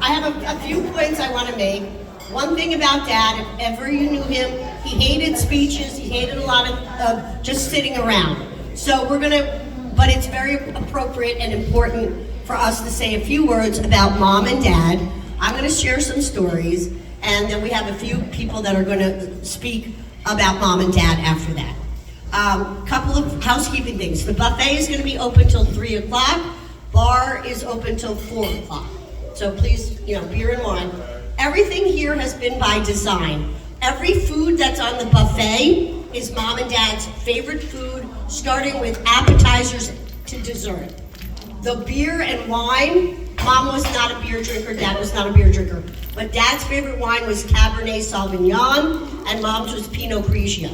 I have a few points I want to make. One thing about Dad, if ever you knew him, he hated speeches, he hated a lot of just sitting around. So but it's very appropriate and important for us to say a few words about Mom and Dad. I'm gonna share some stories, and then we have a few people that are gonna speak about Mom and Dad after that. Couple of housekeeping things. The buffet is gonna be open till 3 o'clock. Bar is open till 4 o'clock. So please, beer and wine. Everything here has been by design. Every food that's on the buffet is Mom and Dad's favorite food, starting with appetizers to dessert. The beer and wine, Mom was not a beer drinker, Dad was not a beer drinker. But Dad's favorite wine was Cabernet Sauvignon, and Mom's was Pinot Grigio.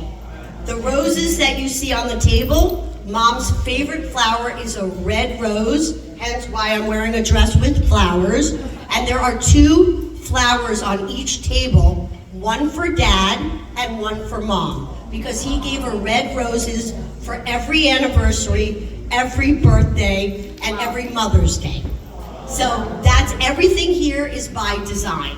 The roses that you see on the table, Mom's favorite flower is a red rose, hence why I'm wearing a dress with flowers. And there are 2 flowers on each table, one for Dad and one for Mom, because he gave her red roses for every anniversary, every birthday, and every Mother's Day. So that's everything here is by design.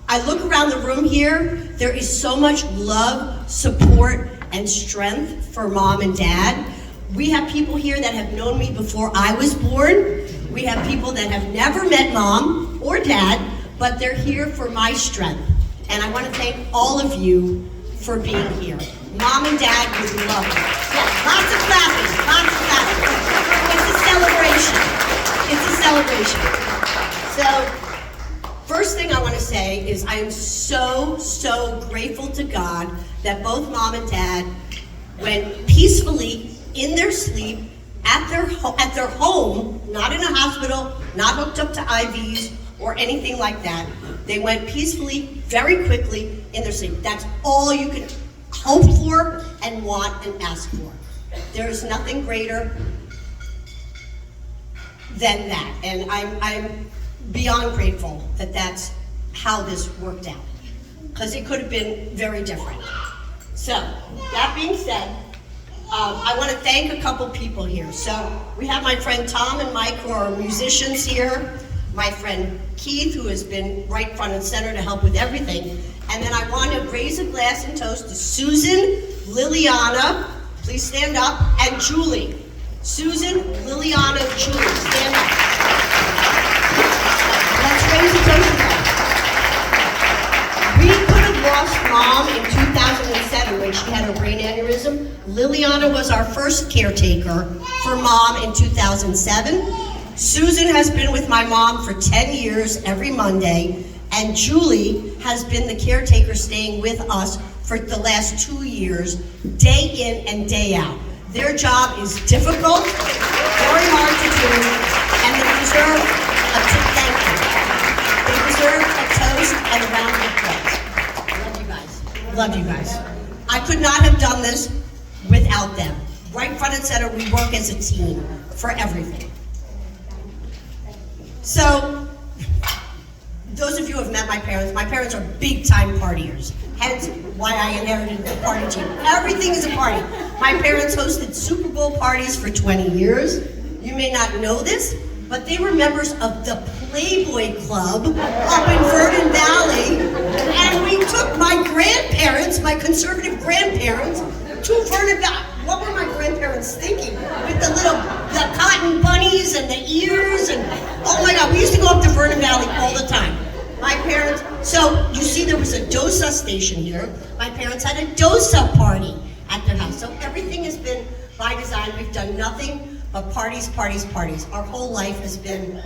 I look around the room here, there is so much love, support, and strength for Mom and Dad. We have people here that have known me before I was born. We have people that have never met Mom or Dad, but they're here for my strength. And I want to thank all of you for being here. Mom and Dad would love it. Yeah, lots of clapping, lots of clapping. It's a celebration. It's a celebration. So, first thing I want to say is I am so grateful to God that both Mom and Dad went peacefully in their sleep at their home, not in a hospital, not hooked up to IVs or anything like that. They went peacefully, very quickly in their sleep. That's all you can hope for and want and ask for. There is nothing greater than that. And I'm beyond grateful that that's how this worked out, because it could have been very different. So, that being said, I want to thank a couple people here. So, we have my friend Tom and Mike, who are musicians here. My friend Keith, who has been right front and center to help with everything. And then I want to raise a glass and toast to Susan, Liliana, please stand up, and Julie. Susan, Liliana, Julie, stand up. Let's raise a toast to them. We could have lost Mom in 2007 when she had her brain aneurysm. Liliana was our first caretaker for Mom in 2007. Susan has been with my mom for 10 years every Monday, and Julie has been the caretaker staying with us for the last 2 years, day in and day out. Their job is difficult, very hard to do, and they deserve a thank you. They deserve a toast and a round of applause. Love you guys. Love you guys. I could not have done this without them. Right front and center, we work as a team for everything. So, those of you who have met my parents are big-time partiers. Hence, why I inherited the party team. Everything is a party. My parents hosted Super Bowl parties for 20 years. You may not know this, but they were members of the Playboy Club up in Vernon Valley. And we took my grandparents, my conservative grandparents, to Vernon Valley. What were my grandparents thinking? With the cotton bunnies and the ears and, oh my God, we used to go up to Vernon Valley all the time. My parents, so you see there was a DOSA station here. My parents had a DOSA party at their house. So everything has been by design. We've done nothing but parties, parties, parties. Our whole life has been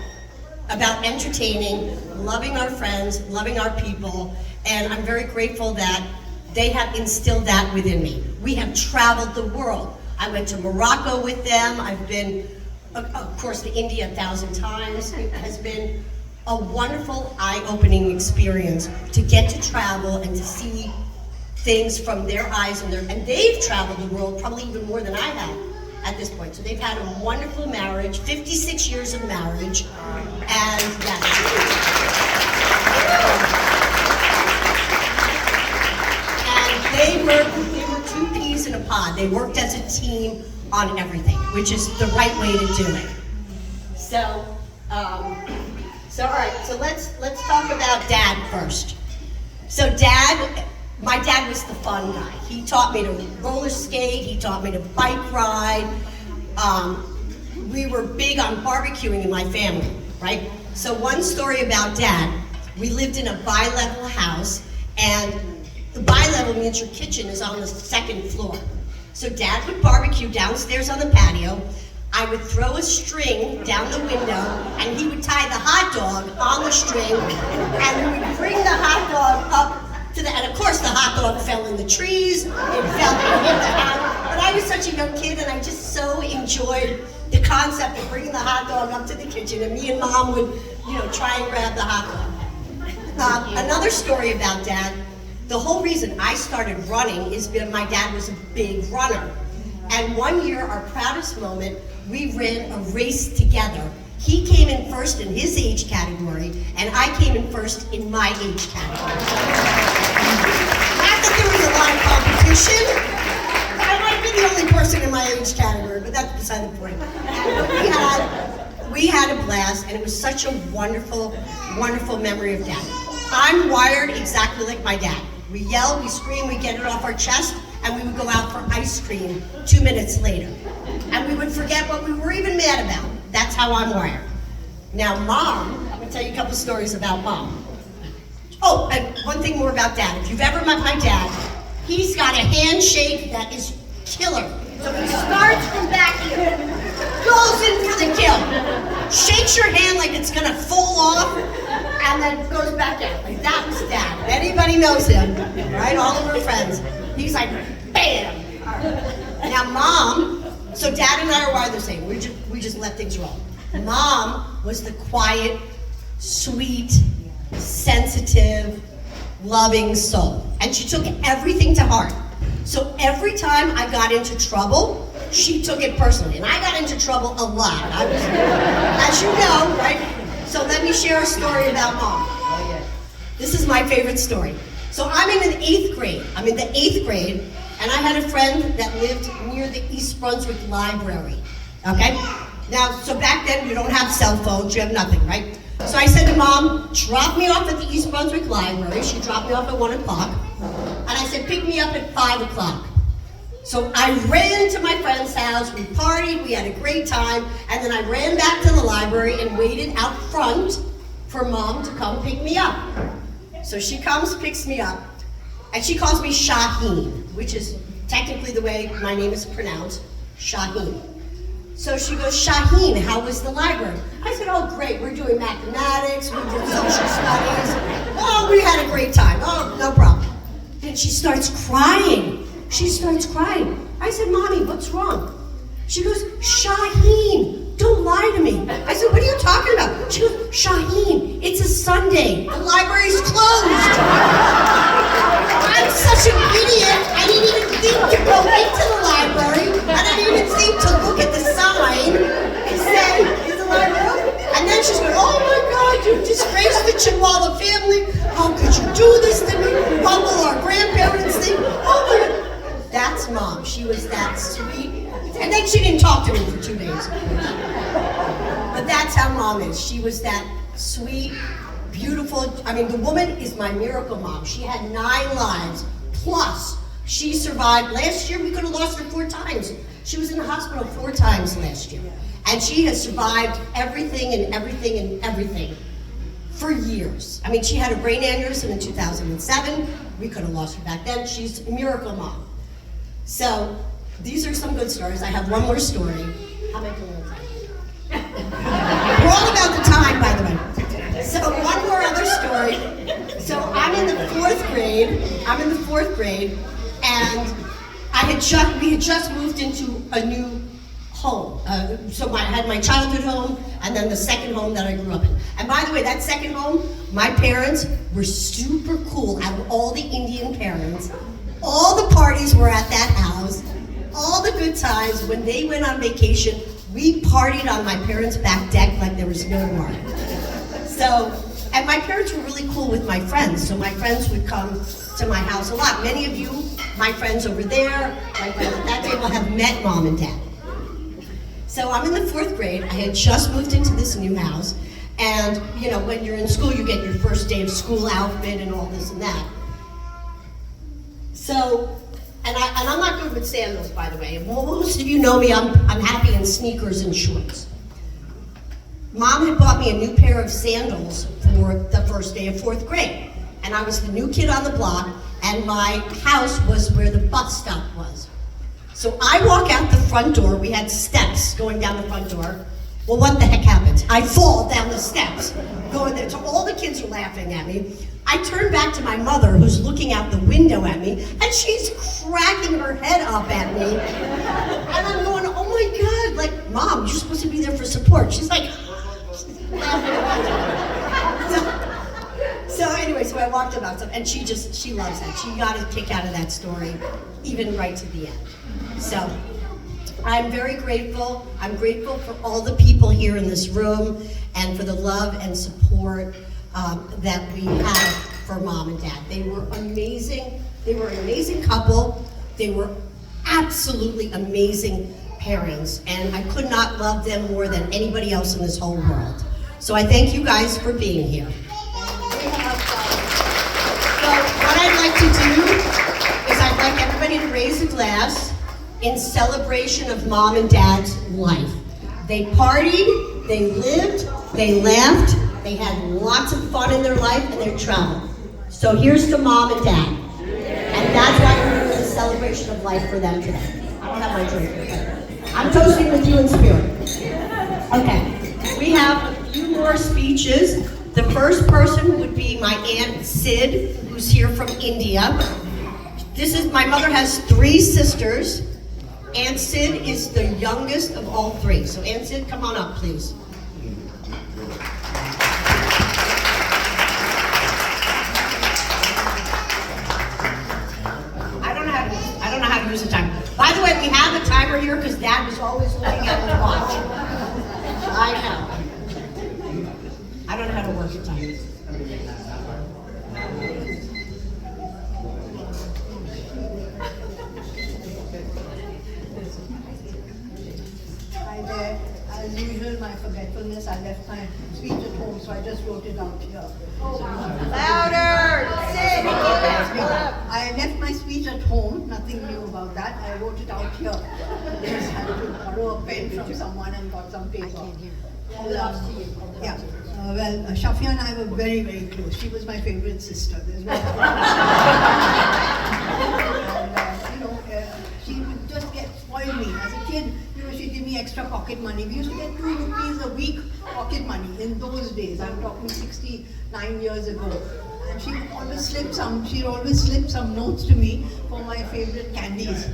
about entertaining, loving our friends, loving our people, and I'm very grateful that they have instilled that within me. We have traveled the world. I went to Morocco with them. I've been, of course, to India 1,000 times. It has been a wonderful, eye-opening experience to get to travel and to see things from their eyes and they've traveled the world probably even more than I have at this point. So they've had a wonderful marriage, 56 years of marriage, and they were 2 peas in a pod. They worked as a team on everything, which is the right way to do it. So, So all right, so let's talk about Dad first. So my dad was the fun guy. He taught me to roller skate, he taught me to bike ride. We were big on barbecuing in my family, right? So one story about Dad, we lived in a bi-level house, and the bi-level means your kitchen is on the second floor. So Dad would barbecue downstairs on the patio. I would throw a string down the window, and he would tie the hot dog on the string, and we would bring the hot dog up to and of course the hot dog fell in the trees, it fell in the house. But I was such a young kid, and I just so enjoyed the concept of bringing the hot dog up to the kitchen, and me and Mom would, try and grab the hot dog. Another story about Dad, the whole reason I started running is because my dad was a big runner. And one year, our proudest moment, we ran a race together. He came in first in his age category, and I came in first in my age category. Not that there was a lot of competition. I might be the only person in my age category, but that's beside the point. And we had a blast, and it was such a wonderful, wonderful memory of Dad. I'm wired exactly like my dad. We yell, we scream, we get it off our chest, and we would go out for ice cream 2 minutes later. And we would forget what we were even mad about. That's how I'm wired. Now, Mom, I'm gonna tell you a couple stories about Mom. Oh, and one thing more about Dad. If you've ever met my dad, he's got a handshake that is killer. So he starts from back here, goes in for the kill, shakes your hand like it's gonna fall off, and then goes back out. Like, that was Dad. Anybody knows him, right? All of our friends. He's like, bam! Now, Mom, so Dad and I are wired the same. We just let things roll. Mom was the quiet, sweet, sensitive, loving soul. And she took everything to heart. So every time I got into trouble, she took it personally. And I got into trouble a lot. I was, as you know, right? So let me share a story about Mom. This is my favorite story. So I'm in the 8th grade. I'm in the 8th grade, and I had a friend that lived near the East Brunswick Library, okay? Now, so back then, you don't have cell phones, you have nothing, right? So I said to Mom, drop me off at the East Brunswick Library. She dropped me off at 1 o'clock, and I said, pick me up at 5 o'clock. So I ran to my friend's house, we partied, we had a great time, and then I ran back to the library and waited out front for Mom to come pick me up. So she comes, picks me up, and she calls me Shaheen, which is technically the way my name is pronounced, Shaheen. So she goes, Shaheen, how was the library? I said, oh, great, we're doing mathematics, we did social studies. Oh, we had a great time, oh, no problem. And she starts crying. She starts crying. I said, Mommy, what's wrong? She goes, Shaheen, don't lie to me. I said, what are you talking about? She goes, Shaheen, it's a Sunday. The library's closed. I'm such an idiot. I didn't even think to go into the library. I didn't even think to look at the sign and say, is the library open? And then she's going, oh my God, you disgraced the Chinwala family. How could you do this to me? What will our grandparents think? Oh my God. That's Mom. She was that sweet. And then she didn't talk to me for 2 days. But that's how Mom is. She was that sweet, beautiful. I mean, the woman is my miracle mom. She had 9 lives. Plus, she survived. Last year, we could have lost her 4 times. She was in the hospital 4 times last year. And she has survived everything and everything and everything for years. I mean, she had a brain aneurysm in 2007. We could have lost her back then. She's a miracle mom. So, these are some good stories. I have one more story. How am I doing on time? We're all about the time, by the way. So, one more other story. So, I'm in the 4th grade. And we had just moved into a new home. So I had my childhood home, and then the second home that I grew up in. And by the way, that second home, my parents were super cool. Out of all the Indian parents, all the parties were at that house, all the good times. When they went on vacation, we partied on my parents' back deck like there was no tomorrow. So, and my parents were really cool with my friends, so my friends would come to my house a lot. Many of you, my friends over there, my friends at that table, have met Mom and Dad. So I'm in the 4th grade. I had just moved into this new house, And when you're in school, you get your first day of school outfit and all this and that. So, and I'm not good with sandals, by the way. Most of you know me, I'm happy in sneakers and shorts. Mom had bought me a new pair of sandals for the first day of 4th grade. And I was the new kid on the block, and my house was where the bus stop was. So I walk out the front door, we had steps going down the front door. Well, what the heck happens? I fall down the steps, going there. So all the kids are laughing at me. I turn back to my mother, who's looking out the window at me, and she's cracking her head up at me. And I'm going, oh my God, like, Mom, you're supposed to be there for support. She's like, so anyway, so I walked about some, and she loves that. She got a kick out of that story, even right to the end. So I'm very grateful. I'm grateful for all the people here in this room and for the love and support that we have for Mom and Dad. They were amazing. They were an amazing couple. They were absolutely amazing parents, and I could not love them more than anybody else in this whole world. So I thank you guys for being here. So what I'd like to do is I'd like everybody to raise a glass in celebration of Mom and Dad's life. They partied, they lived, they laughed, they had lots of fun in their life, and they traveled. So here's to Mom and Dad. And that's why we're doing a celebration of life for them today. I don't have my drink here. I'm toasting with you in spirit. Okay, we have a few more speeches. The first person would be my Aunt Sid, who's here from India. My mother has 3 sisters. Aunt Sid is the youngest of all 3. So Aunt Sid, come on up, please. I don't know how to use the timer. By the way, we have a timer here because Dad was always looking at the watch. I know. I don't know how to work the timer. Hi there. As usual, my forgetfulness, I left my speech at home, so I just wrote it out here. Louder! Sit! I left my speech at home, nothing new about that. I wrote it out here. I just had to borrow a pen from someone and got some paper. I can't hear. Yeah. Shafia and I were very, very close. She was my favorite sister. There's no she would just spoil me. As a kid, she'd give me extra pocket money. We used to get 2 rupees a week pocket money in those days. I'm talking 69 years ago. And she would always slip some notes to me for my favorite candies.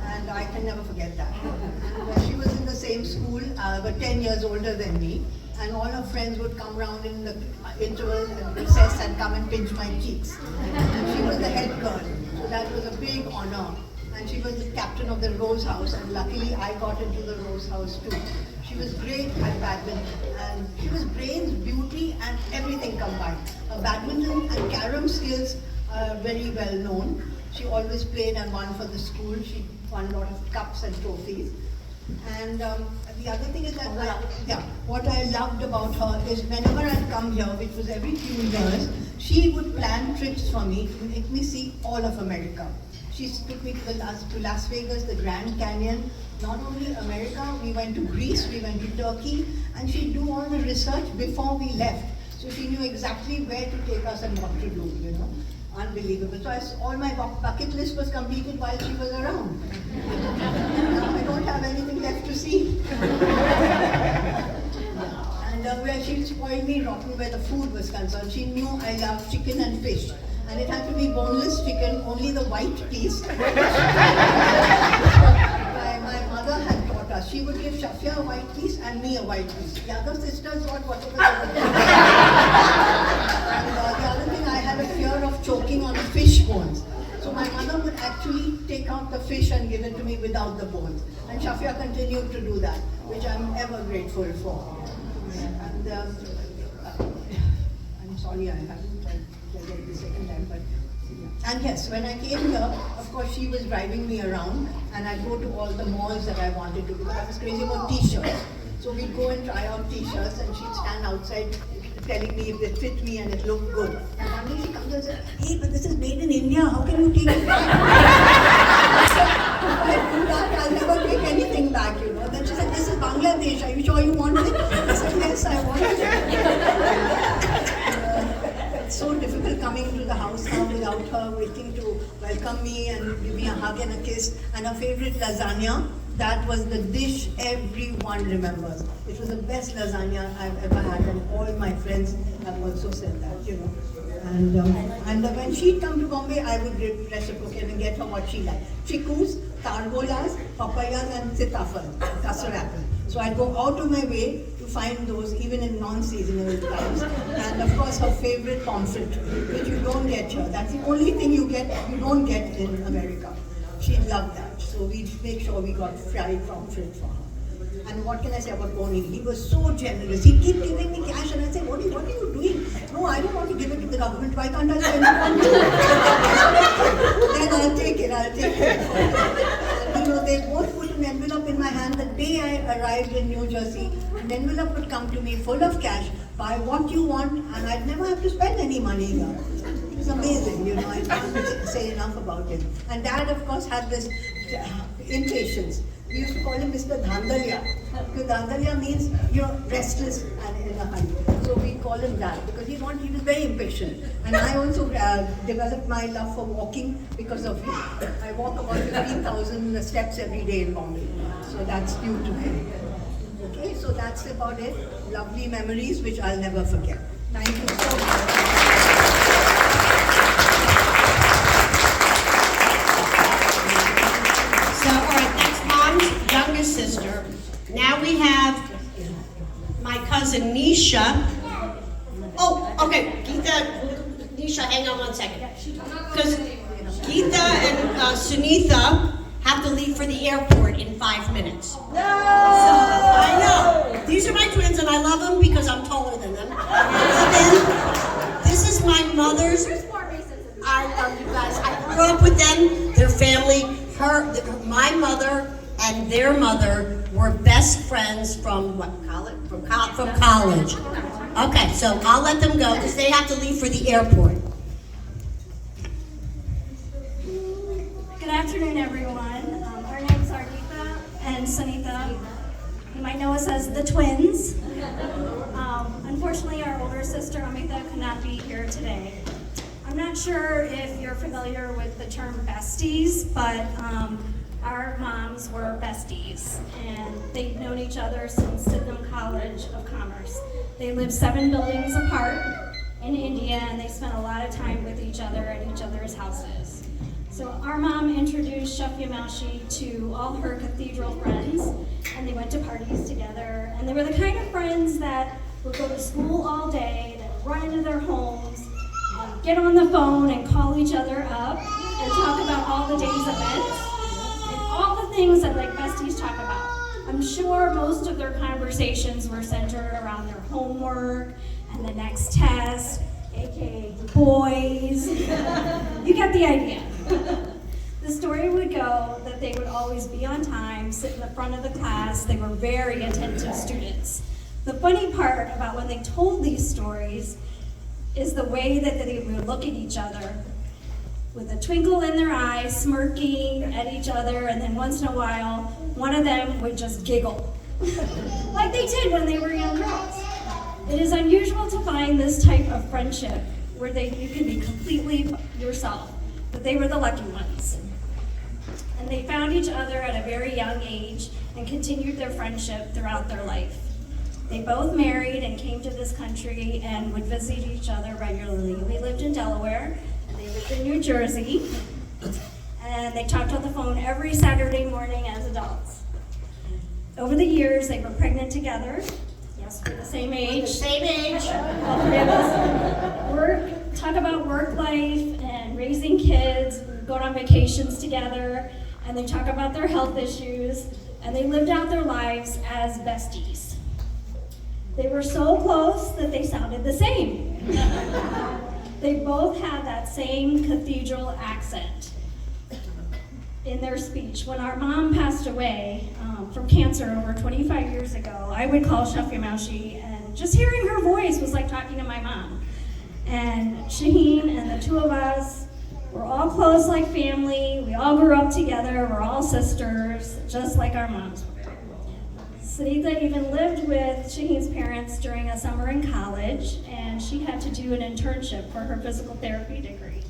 And I can never forget that. And she was in the same school, but 10 years older than me. And all her friends would come around in the interval and recess and come and pinch my cheeks. And she was the head girl, so that was a big honor. And she was the captain of the Rose House, and luckily I got into the Rose House too. She was great at badminton, and she was brains, beauty, and everything combined. Her badminton and carom skills are very well known. She always played and won for the school. She won a lot of cups and trophies. And the other thing is that what I loved about her is whenever I'd come here, which was every few years, she would plan trips for me to make me see all of America. She took me to Las Vegas, the Grand Canyon. Not only America, we went to Greece, we went to Turkey, and she'd do all the research before we left. So she knew exactly where to take us and what to do, Unbelievable. So all my bucket list was completed while she was around. I don't have anything left to see. And where she spoiled me rotten where the food was concerned. She knew I loved chicken and fish. And it had to be boneless chicken, only the white piece. My mother had taught us. She would give Shafia a white piece and me a white piece. The other sisters got whatever they would. And the other thing, I had a fear of choking on fish bones. So my mother would actually take out the fish and give it to me without the bones. And Shafia continued to do that, which I'm ever grateful for. And I'm sorry I haven't the second time, but and yes, when I came here, of course she was driving me around, and I'd go to all the malls that I wanted to do. I was crazy about t-shirts, so we'd go and try on t-shirts, and she'd stand outside telling me if they fit me and it looked good. And one day she comes and says, hey, but this is made in India, how can you take it back? I do that, I'll never take anything back, you know. Then she said, this is Bangladesh, are you sure you want it? I said, yes, I want it. It's so difficult coming to the house now without her waiting to welcome me and give me a hug and a kiss. And her favorite lasagna, that was the dish everyone remembers. It was the best lasagna I've ever had, and all my friends have also said that, you know. And when she'd come to Bombay, I would reciprocate and get her what she liked. Chickus, targolas, papayas and sitafal, custard apple. So I'd go out of my way to find those even in non-seasonal times. And of course her favorite pomfret, which you don't get here. That's the only thing you don't get in America. She loved that. So we'd make sure we got fried pomfret for her. And what can I say about Bonnie? He was so generous. He'd keep giving me cash and I'd say, what are you doing? No, I don't want to give it to the government. Why can't I spend it on you? Then I'll take it. And, you know, they both put an envelope in my hand. The day I arrived in New Jersey, an envelope would come to me full of cash. Buy what you want, and I'd never have to spend any money here. It was amazing, you know. I can't say enough about it. And Dad, of course, had this impatience. We used to call him Mr. Dhandalya. Because Dhandalya means, you know, restless and in a hurry. So we call him that because he was very impatient. And I also developed my love for walking because of him. I walk about 15,000 steps every day in Bombay. So that's due to him. Okay, so that's about it. Lovely memories which I'll never forget. Thank you so much. Sister. Now we have my cousin Nisha. Oh, okay, Nisha, hang on one second. Because Geeta and Sunitha have to leave for the airport in 5 minutes. No! So, I know. These are my twins and I love them because I'm taller than them. This is my mother's. I love you guys. I grew up with them, their family, my mother and their mother were best friends from what, college? From college. Okay, so I'll let them go because they have to leave for the airport. Good afternoon, everyone. Our names are Geeta and Sunitha. You might know us as the twins. Unfortunately, our older sister Amita could not be here today. I'm not sure if you're familiar with the term besties, but our moms were besties, and they'd known each other since Sydenham College of Commerce. They lived 7 buildings apart in India, and they spent a lot of time with each other at each other's houses. So our mom introduced Shafia to all her cathedral friends, and they went to parties together, and they were the kind of friends that would go to school all day, then run into their homes, get on the phone and call each other up, and talk about all the day's events, all the things that like besties talk about. I'm sure most of their conversations were centered around their homework and the next test, aka boys. You get the idea. The story would go that they would always be on time, sit in the front of the class. They were very attentive students. The funny part about when they told these stories is the way that they would look at each other with a twinkle in their eyes, smirking at each other, and then once in a while, one of them would just giggle, like they did when they were young girls. It is unusual to find this type of friendship where you can be completely yourself, but they were the lucky ones. And they found each other at a very young age and continued their friendship throughout their life. They both married and came to this country and would visit each other regularly. We lived in Delaware, and they lived in New Jersey, and they talked on the phone every Saturday morning as adults. Over the years, they were pregnant together. Yes, we're the same age. Same age. All 3 of us. Talk about work life and raising kids, go on vacations together, and they talk about their health issues, and they lived out their lives as besties. They were so close that they sounded the same. They both had that same cathedral accent in their speech. When our mom passed away from cancer over 25 years ago, I would call Shafia and just hearing her voice was like talking to my mom. And Shaheen and the two of us were all close like family. We all grew up together. We're all sisters, just like our moms were. Sunitha even lived with Shaheen's parents during a summer in college, and she had to do an internship for her physical therapy degree.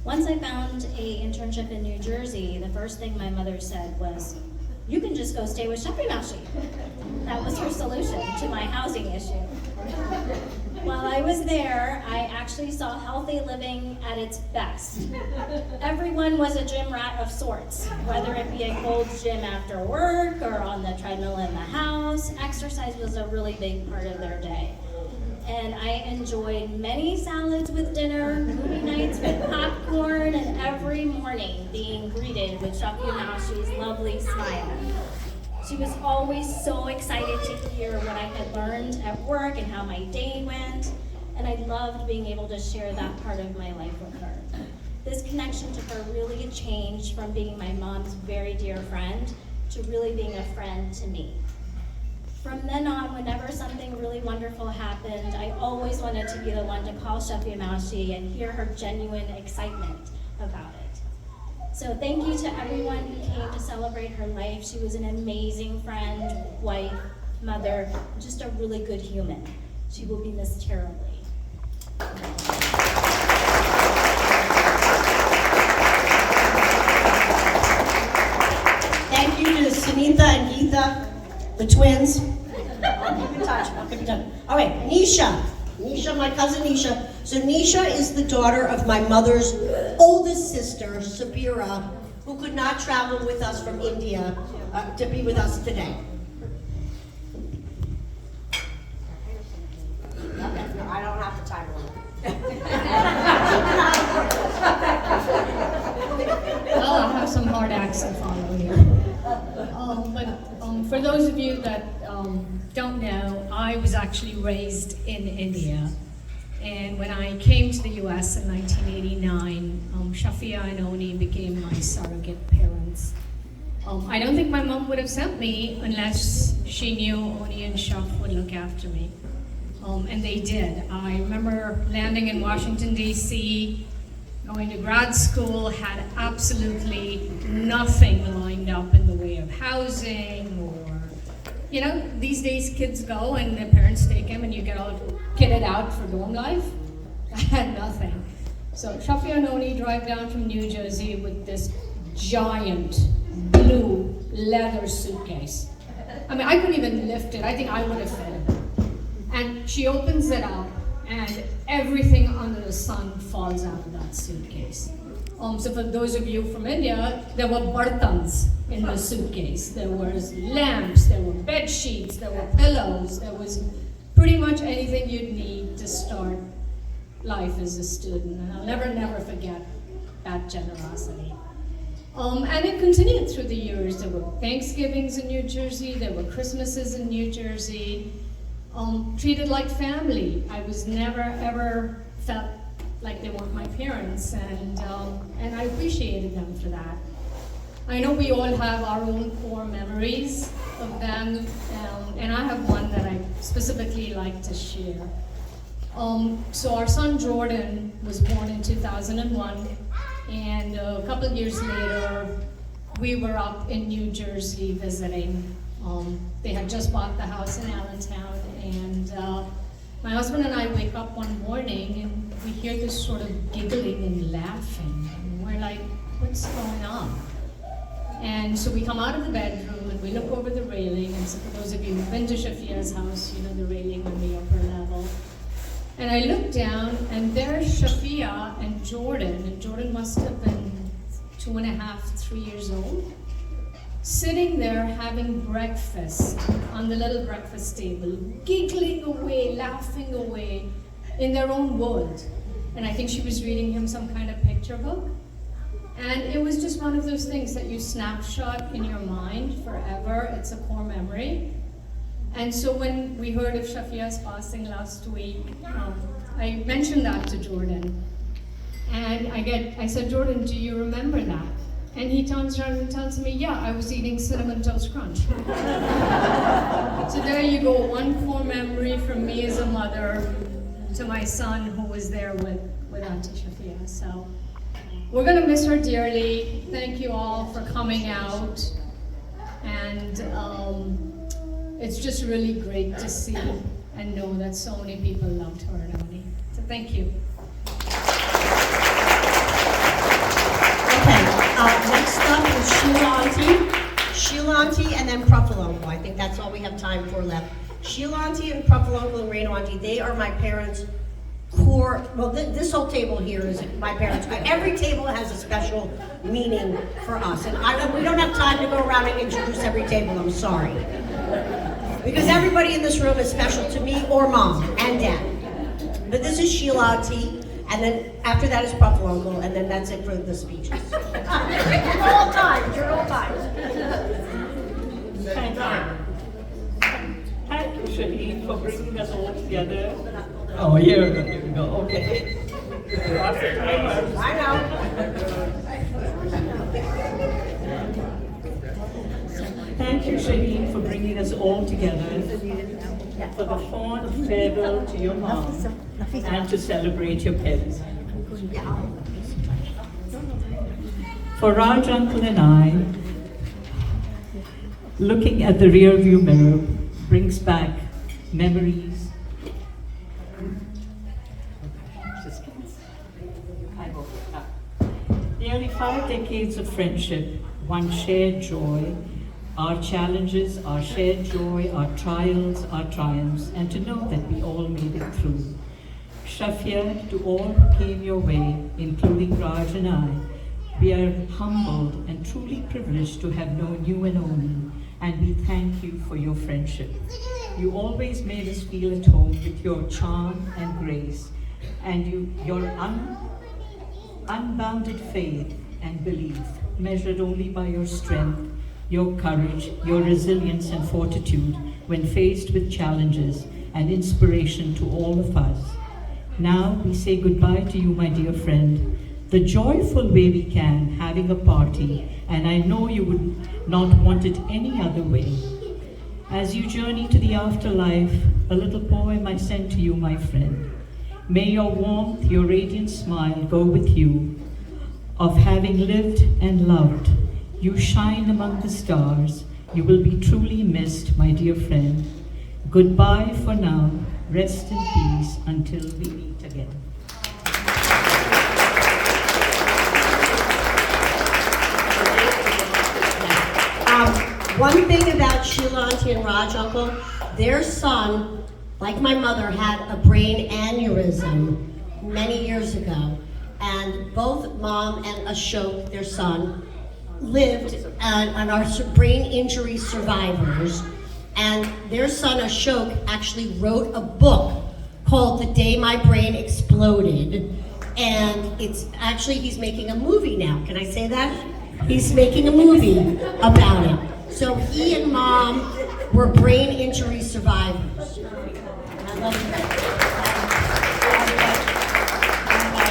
Once I found a internship in New Jersey, the first thing my mother said was, "You can just go stay with Shafia." That was her solution to my housing issue. While I was there, I actually saw healthy living at its best. Everyone was a gym rat of sorts, whether it be a Gold's Gym after work or on the treadmill in the house. Exercise was a really big part of their day. And I enjoyed many salads with dinner, movie nights with popcorn, and every morning being greeted with Shafia Maushi's lovely smile. She was always so excited to hear what I had learned at work and how my day went, and I loved being able to share that part of my life with her. This connection to her really changed from being my mom's very dear friend to really being a friend to me. From then on, whenever something really wonderful happened, I always wanted to be the one to call Shafia Maushi and hear her genuine excitement about it. So thank you to everyone who came to celebrate her life. She was an amazing friend, wife, mother, just a really good human. She will be missed terribly. Thank you to Sunitha and Geetha, the twins. I'll keep in touch. All right, Nisha. Nisha, my cousin Nisha. So Nisha is the daughter of my mother's oldest sister, Sabira, who could not travel with us from India to be with us today. I don't have the time Well, I have some hard acts to follow here. But for those of you that don't know, I was actually raised in India. And when I came to the US in 1989, Shafia and Oni became my surrogate parents. I don't think my mom would have sent me unless she knew Oni and Shaf would look after me. And they did. I remember landing in Washington, D.C., going to grad school, had absolutely nothing lined up in the way of housing or, you know, these days kids go and their parents take them and you get all kitted out for dorm life. I had nothing. So Shafia and Oni drive down from New Jersey with this giant blue leather suitcase. I mean, I couldn't even lift it. I think I would have fit it. And she opens it up and everything under the sun falls out of that suitcase. So for those of you from India, there were bartans in the suitcase. There was lamps, there were bed sheets, there were pillows, there was pretty much anything you'd need to start life as a student. And I'll never forget that generosity. And it continued through the years. There were Thanksgivings in New Jersey, there were Christmases in New Jersey. Treated like family. I was never ever felt like they weren't my parents, and I appreciated them for that. I know we all have our own core memories of them, and I have one that I specifically like to share. So our son Jordan was born in 2001, and a couple of years later, we were up in New Jersey visiting. They had just bought the house in Allentown, and my husband and I wake up one morning and we hear this sort of giggling and laughing, and we're like, what's going on? And so we come out of the bedroom and we look over the railing, and so for those of you who've been to Shafia's house, you know the railing on the upper level. And I look down and there's Shafia and Jordan must have been 2.5, 3 years old, sitting there having breakfast on the little breakfast table, giggling away, laughing away in their own world. And I think she was reading him some kind of picture book. And it was just one of those things that you snapshot in your mind forever. It's a core memory. And so when we heard of Shafia's passing last week, I mentioned that to Jordan. And I said, Jordan, do you remember that? And he turns around and tells me, yeah, I was eating Cinnamon Toast Crunch. So there you go, one core memory from me as a mother to my son who was there with Auntie Shafia. So we're gonna miss her dearly. Thank you all for coming out. And it's just really great to see and know that so many people loved her and Oni. So thank you. Okay, next up is Sheila Auntie, and then Pruffalonko. I think that's all we have time for left. Sheila Auntie and Pruffalonko and Reno Auntie, they are my parents' core, well, this whole table here is my parents'. Every table has a special meaning for us, and we don't have time to go around and introduce every table, I'm sorry. Because everybody in this room is special to me or mom and dad. But this is Sheila Auntie, and then after that is Pruffalonko, and then that's it for the speeches. You're all times. Thank you, Shaheen, for bringing us all together. Oh, here we go. Okay. I know. Thank you, Shaheen, for bringing us all together for the fond farewell to your mom and to celebrate your parents. For Raj Uncle and I, looking at the rearview mirror brings back memories. Nearly 5 decades of friendship, one shared joy, our challenges, our shared joy, our trials, our triumphs, and to know that we all made it through. Shafia, to all who came your way, including Raj and I, we are humbled and truly privileged to have known you and Oni, and we thank you for your friendship. You always made us feel at home with your charm and grace, and your unbounded faith and belief, measured only by your strength, your courage, your resilience and fortitude when faced with challenges, and inspiration to all of us. Now we say goodbye to you, my dear friend, the joyful way we can, having a party, and I know you would not want it any other way. As you journey to the afterlife, a little poem I send to you, my friend. May your warmth, your radiant smile go with you, of having lived and loved. You shine among the stars. You will be truly missed, my dear friend. Goodbye for now. Rest in peace until we meet again. One thing about Sheila Auntie and Raj Uncle, their son, like my mother, had a brain aneurysm many years ago. And both Mom and Ashok, their son, lived and are brain injury survivors. And their son Ashok actually wrote a book called The Day My Brain Exploded. And it's actually, he's making a movie now. Can I say that? He's making a movie about it. So he and Mom were brain injury survivors. I love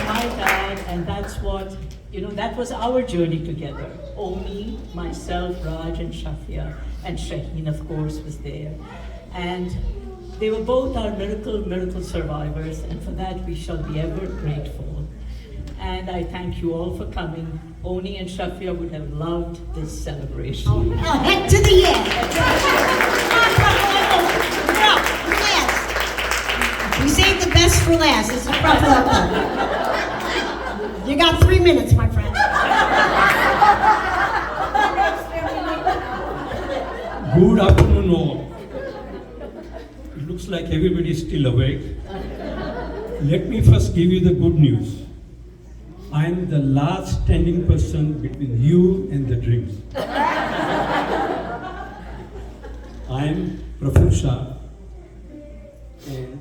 My dad, and that's what, that was our journey together. Oni, myself, Raj, and Shafia, and Shaheen, of course, was there. And they were both our miracle survivors, and for that we shall be ever grateful. And I thank you all for coming. Oni and Shafia would have loved this celebration. Head to the end. No, last. We saved the best for last. This is Pruffalonko. You got 3 minutes, my friend. Good afternoon, all. It looks like everybody is still awake. Let me first give you the good news. I am the last standing person between you and the dreams. I am Praful Shah, and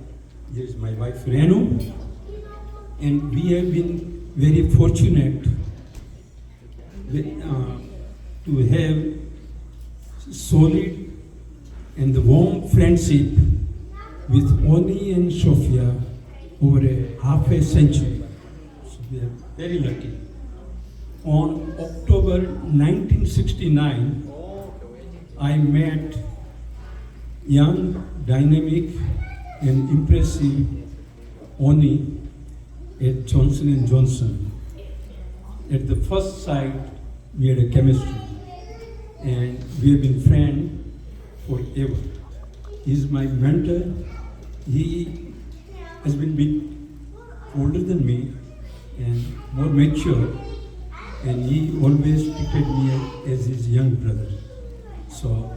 here is my wife Renu, and we have been very fortunate to have solid and the warm friendship with Oni and Shafia over half a century. So we are very lucky. On October 1969, I met young, dynamic, and impressive Oni at Johnson & Johnson. At the first sight, we had a chemistry, and we have been friends forever. He's my mentor. He has been bit older than me and more mature, and he always treated me as his young brother. So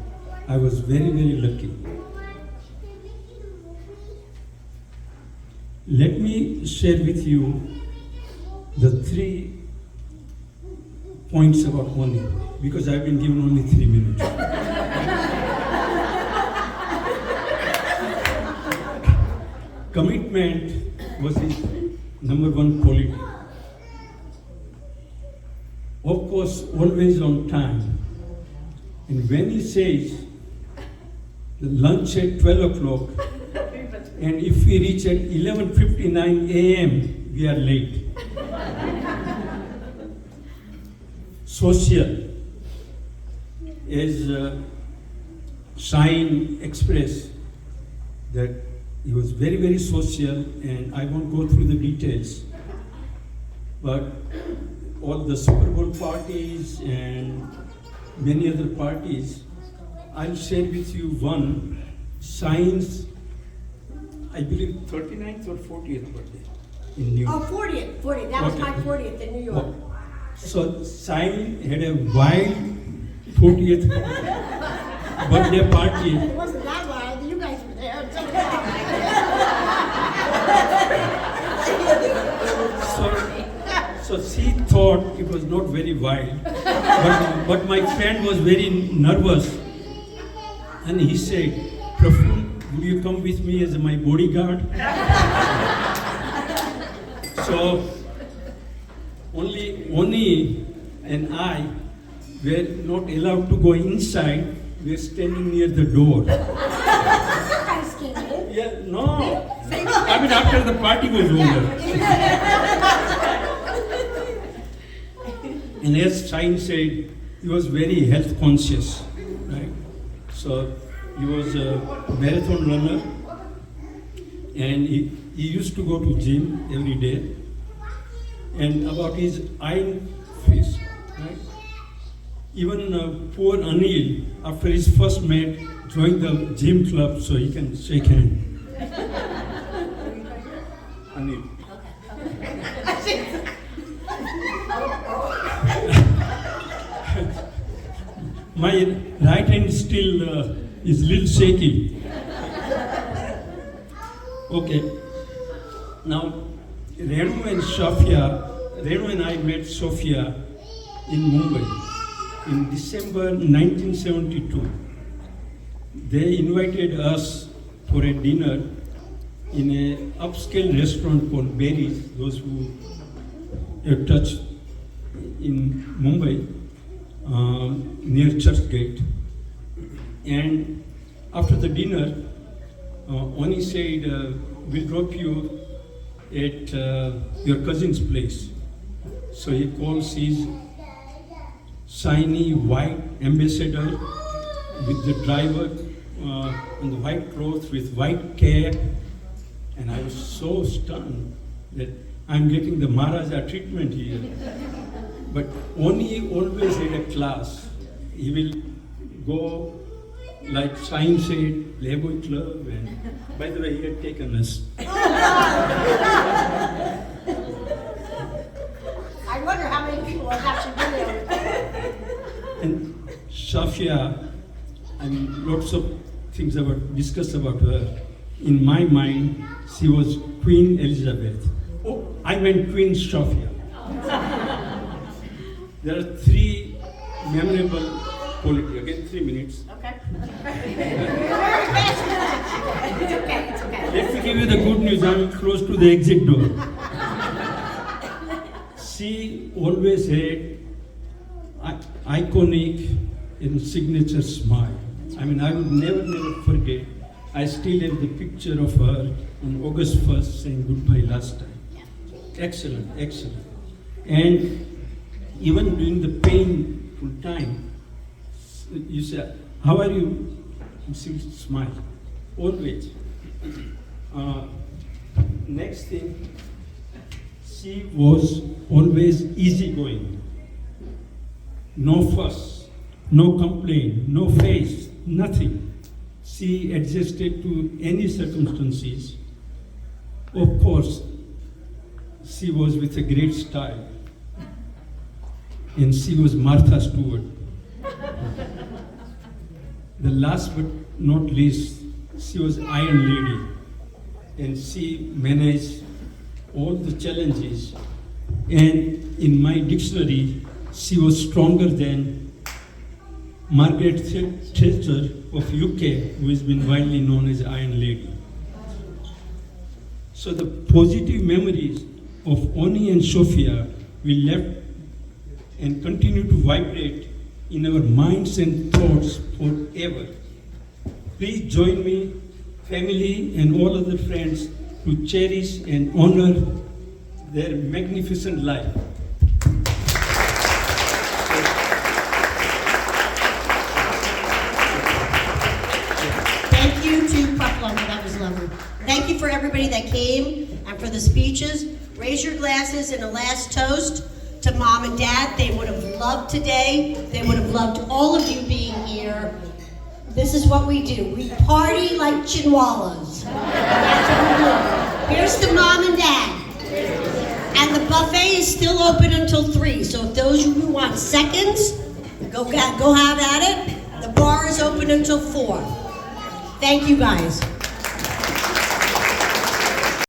I was very, very lucky. Let me share with you the 3 points about Oni, because I've been given only 3 minutes. Commitment was his number 1 quality. Of course, always on time. And when he says lunch at 12 o'clock, and if we reach at 11:59 a.m., we are late. Social, as Shine expressed, that he was very, very social, and I won't go through the details. But all the Super Bowl parties and many other parties, I'll share with you one. Shine's, I believe, 39th or 40th birthday in New York. 40th. That was my 40th in New York. So Shine had a wild 40th birthday party. It wasn't that wild. You guys were there. So she thought it was not very wild, but my friend was very nervous, and he said, "Praful, will you come with me as my bodyguard?" So only Oni and I were not allowed to go inside. We were standing near the door. Yeah, no. I mean, after the party was over. And as Shine said, he was very health conscious, right? So he was a marathon runner, and he used to go to gym every day. And about his iron fist, right? Even poor Anil, after his first match, joined the gym club so he can shake hands. Anil. My right hand still is a little shaky. Okay. Now, Renu and I met Shafia in Mumbai in December 1972. They invited us for a dinner in an upscale restaurant called Berry's, those who have touched in Mumbai, near Churchgate. And after the dinner, Oni said, "We'll drop you at your cousin's place." So he calls his shiny white ambassador with the driver in the white clothes with white cap, and I was so stunned that I'm getting the Maharaja treatment here. But Oni always had a class. He will go, like Shine said, Playboy Club, and by the way, he had taken us. I wonder how many people have actually been there. And Shafia, I mean, lots of things discussed about her. In my mind, she was Queen Elizabeth. Oh, I meant Queen Shafia. There are 3 memorable qualities. Again, 3 minutes. Okay. It's okay. Let me give you the good news. I'm close to the exit door. She always had iconic and signature smile. I mean, I would never forget. I still have the picture of her on August 1st saying goodbye last time. Excellent. And even during the painful time, you say, how are you? And she would smile, always. Next thing, she was always easygoing. No fuss, no complaint, no face, nothing. She adjusted to any circumstances. Of course, she was with a great style. And she was Martha Stewart. The last but not least, she was Iron Lady. And she managed all the challenges. And in my dictionary, she was stronger than Margaret Thatcher of UK, who has been widely known as Iron Lady. So the positive memories of Oni and Shafia will left and continue to vibrate in our minds and thoughts forever. Please join me, family and all other friends, to cherish and honor their magnificent life. Thank you to Pufflumber, that was lovely. Thank you for everybody that came and for the speeches. Raise your glasses in a last toast to Mom and Dad. They would have loved today. They would have loved all of you being here. This is what we do. We party like Chinwalas. That's what we do. Here's to Mom and Dad. And the buffet is still open until 3. So if those of you who want seconds, go have at it. The bar is open until 4. Thank you guys.